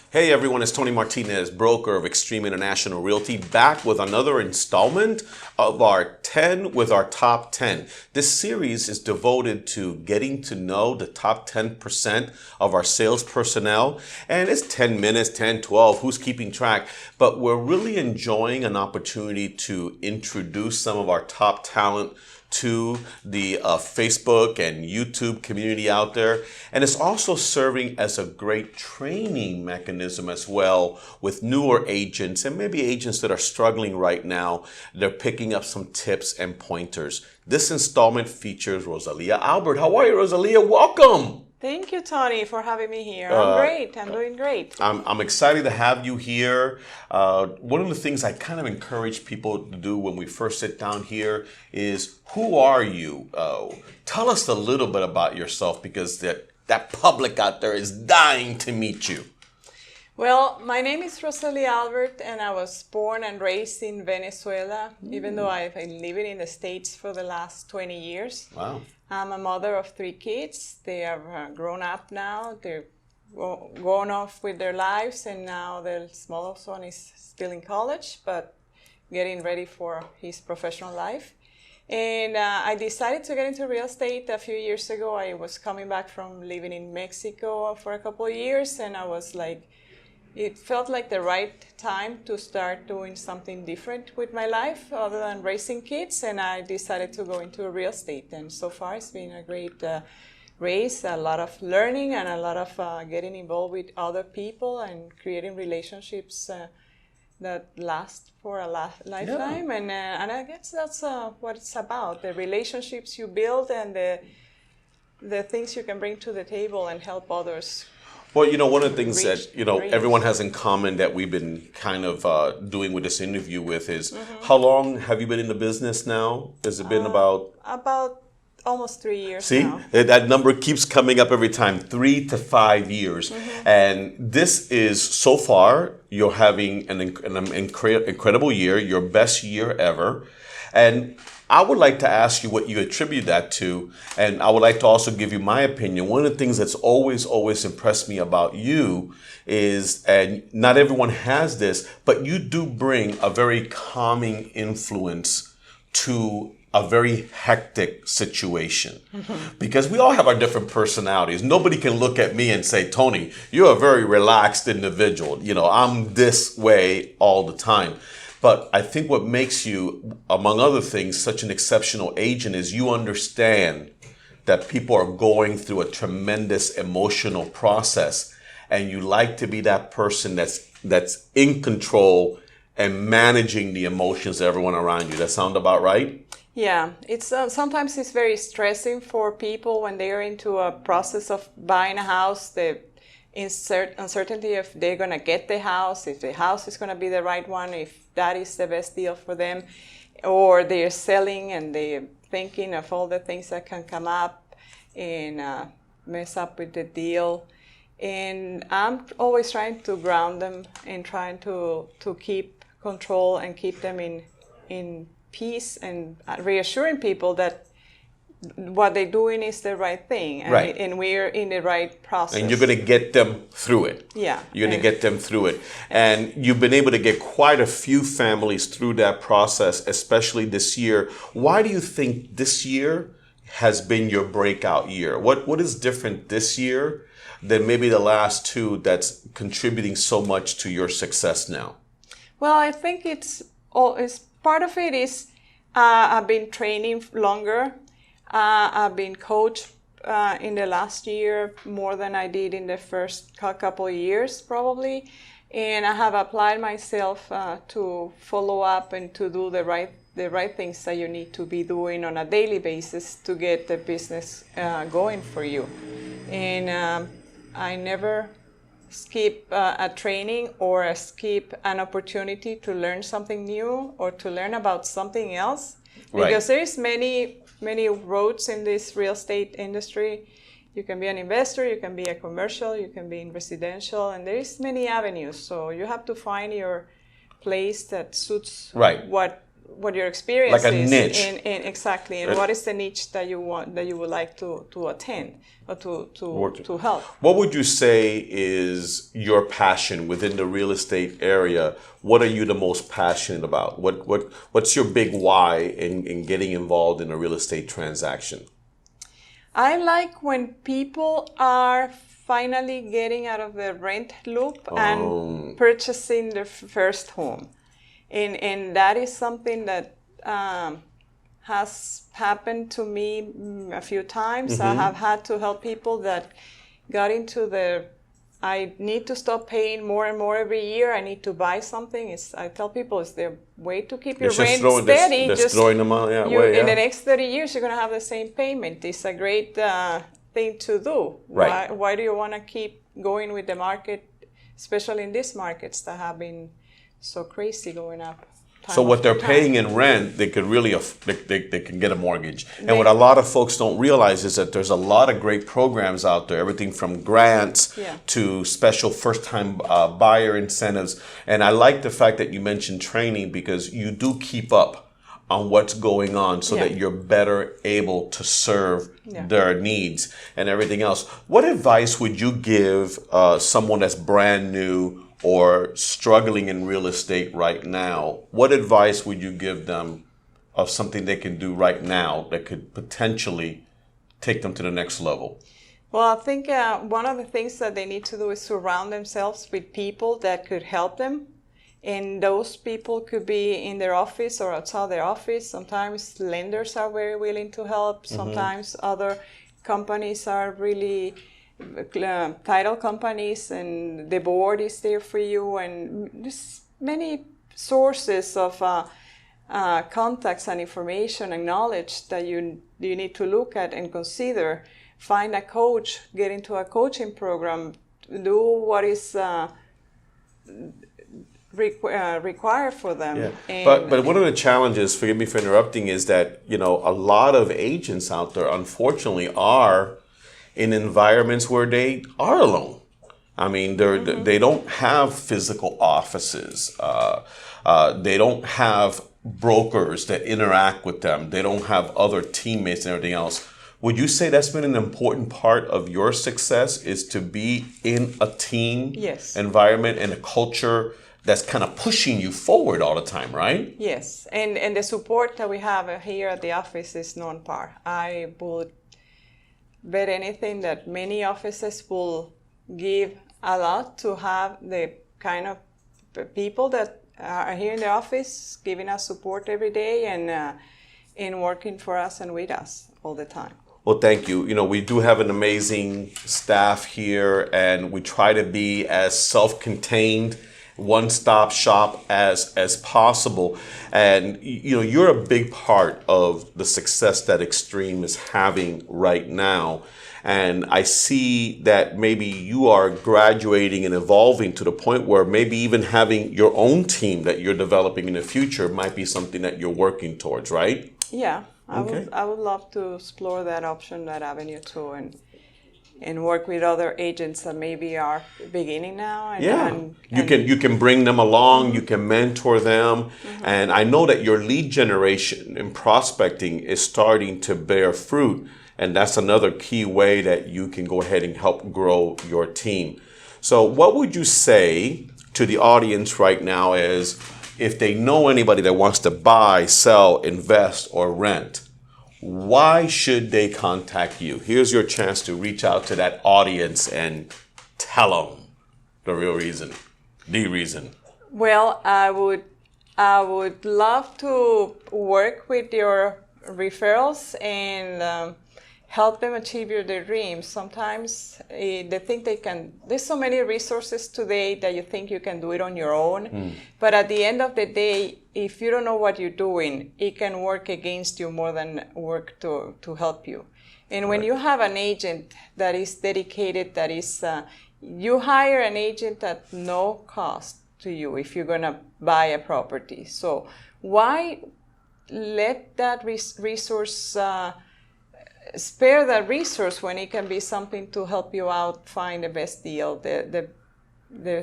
Hey everyone, it's Tony Martinez, broker of Xtreme International Realty, back with another installment of our 10 with our top 10. This series is devoted to getting to know the top 10% of our sales personnel. And it's 10 minutes, 10, 12, who's keeping track? But we're really enjoying an opportunity to introduce some of our top talent to the Facebook and YouTube community out there. And it's also serving as a great training mechanism as well with newer agents and maybe agents that are struggling right now. They're picking up some tips and pointers. This installment features Rosalia Albert. How are you, Rosalia? Welcome. Thank you, Tony, for having me here. I'm great. I'm doing great. I'm excited to have you here. One of the things I kind of encourage people to do when we first sit down here is, who are you? Tell us a little bit about yourself, because that public out there is dying to meet you. Well, my name is Rosalia Albert, and I was born and raised in Venezuela, even though I've been living in the States for the last 20 years. Wow. I'm a mother of 3 kids. They are grown up now. They're going off with their lives, and now the smallest one is still in college, but getting ready for his professional life. And I decided to get into real estate a few years ago. I was coming back from living in Mexico for a couple of years, and I was like, it felt like the right time to start doing something different with my life other than raising kids, and I decided to go into real estate. And so far it's been a great race, a lot of learning and a lot of getting involved with other people and creating relationships that last for a lifetime. Yeah. And I guess that's what it's about, the relationships you build and the things you can bring to the table and help others. Well, one of the things that, everyone has in common that we've been kind of doing with this interview with is, how long have you been in the business now? Has it been about almost 3 years. See, now. That number keeps coming up every time, 3 to 5 years. And this is, so far, you're having an incredible year, your best year ever. And I would like to ask you what you attribute that to, and I would like to also give you my opinion. One of the things that's always impressed me about you is, and not everyone has this, but you do bring a very calming influence to a very hectic situation. Because we all have our different personalities. Nobody can look at me and say, Tony, you're a very relaxed individual. I'm this way all the time. But I think what makes you, among other things, such an exceptional agent is you understand that people are going through a tremendous emotional process, and you like to be that person that's in control and managing the emotions of everyone around you. That sound about right? Yeah, it's sometimes it's very stressing for people when they are into a process of buying a house. The uncertainty if they're going to get the house, if the house is going to be the right one, if that is the best deal for them, or they're selling and they're thinking of all the things that can come up and mess up with the deal. And I'm always trying to ground them and trying to keep control and keep them in peace, and reassuring people that what they're doing is the right thing, and, right. And we're in the right process. And you're going to get them through it. Yeah. You're going to get them through it. And you've been able to get quite a few families through that process, especially this year. Why do you think this year has been your breakout year? What is different this year than maybe the last 2 that's contributing so much to your success now? Well, I think it's part of it is I've been training longer. I've been coached in the last year more than I did in the first couple of years, probably. And I have applied myself to follow up and to do the right things that you need to be doing on a daily basis to get the business going for you. And I never skip a training or skip an opportunity to learn something new or to learn about something else. Right. Because there is many roads in this real estate industry. You can be an investor, you can be a commercial, you can be in residential, and there is many avenues. So you have to find your place that suits right. what what your experience like a is niche. in exactly, and what is the niche that you want, that you would like to attend or to help. What would you say is your passion within the real estate area? What are you the most passionate about? What's your big why in getting involved in a real estate transaction? I like when people are finally getting out of the rent loop and purchasing their first home. And that is something that has happened to me a few times. I have had to help people that got into I need to stop paying more and more every year. I need to buy something. I tell people it's the way to keep your rent steady. Just throwing them out, in the next 30 years, you're going to have the same payment. It's a great thing to do. Right. Why do you want to keep going with the market, especially in these markets that have been so crazy going up? So what they're paying in rent, they could really they can get a mortgage. And what a lot of folks don't realize is that there's a lot of great programs out there, everything from grants to special first-time buyer incentives. And I like the fact that you mentioned training, because you do keep up on what's going on so that you're better able to serve their needs and everything else. What advice would you give someone that's brand new or struggling in real estate right now? What advice would you give them of something they can do right now that could potentially take them to the next level? Well, I think one of the things that they need to do is surround themselves with people that could help them. And those people could be in their office or outside their office. Sometimes lenders are very willing to help. Sometimes other companies are really title companies, and the board is there for you, and there's many sources of contacts and information and knowledge that you need to look at and consider. Find a coach, get into a coaching program, do what is required for them. Yeah. But one of the challenges, forgive me for interrupting, is that a lot of agents out there unfortunately are in environments where they are alone. I mean, they don't have physical offices. They don't have brokers that interact with them. They don't have other teammates and everything else. Would you say that's been an important part of your success, is to be in a team environment and a culture that's kind of pushing you forward all the time, right? Yes, and the support that we have here at the office is non-par. I would bet anything that many offices will give a lot to have the kind of people that are here in the office giving us support every day and working for us and with us all the time. Well, thank you. We do have an amazing staff here, and we try to be as self-contained, one-stop shop as possible. And you're a big part of the success that Xtreme is having right now. And I see that maybe you are graduating and evolving to the point where maybe even having your own team that you're developing in the future might be something that you're working towards, right? Yeah, I would love to explore that option, that avenue too, and work with other agents that maybe are beginning now. You can bring them along, you can mentor them. And I know that your lead generation and prospecting is starting to bear fruit. And that's another key way that you can go ahead and help grow your team. So what would you say to the audience right now is, if they know anybody that wants to buy, sell, invest, or rent, why should they contact you? Here's your chance to reach out to that audience and tell them the real reason, the reason. Well, I would love to work with your referrals and help them achieve their dreams. Sometimes they think they can. There's so many resources today that you think you can do it on your own. But at the end of the day, if you don't know what you're doing, it can work against you more than work to help you. And when you have an agent that is dedicated, that is, you hire an agent at no cost to you if you're going to buy a property. So why let that resource spare that resource when it can be something to help you out find the best deal, the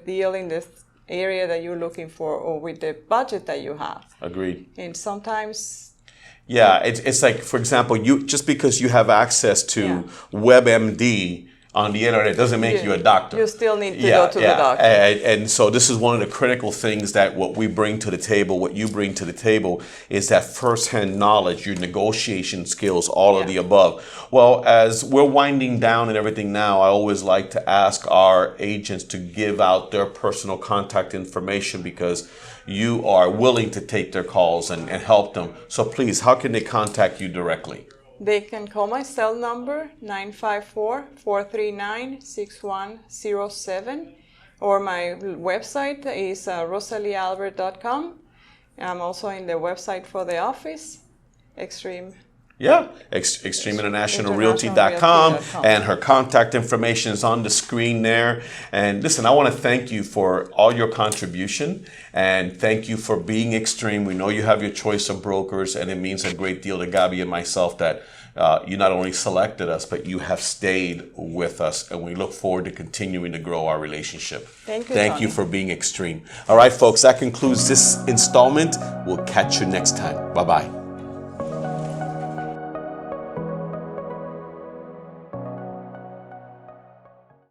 deal in the area that you're looking for or with the budget that you have. Agreed. And sometimes, Yeah, it's like, for example, you just because you have access to Yeah. WebMD on the internet doesn't make you a doctor. you still need to go to the doctor. And so this is one of the critical things that what we bring to the table, what you bring to the table, is that firsthand knowledge, your negotiation skills, all of the above. Well, as we're winding down and everything now, I always like to ask our agents to give out their personal contact information because you are willing to take their calls and help them. So please, how can they contact you directly? They can call my cell number, 954-439-6107, or my website is rosaliaalbert.com. I'm also in the website for the office, Xtreme. Yeah, XtremeInternationalRealty.com, and her contact information is on the screen there. And listen, I want to thank you for all your contribution, and thank you for being Xtreme. We know you have your choice of brokers, and it means a great deal to Gabi and myself that you not only selected us, but you have stayed with us, and we look forward to continuing to grow our relationship. Thank you, Thank you for being Xtreme. All right, folks, that concludes this installment. We'll catch you next time. Bye-bye.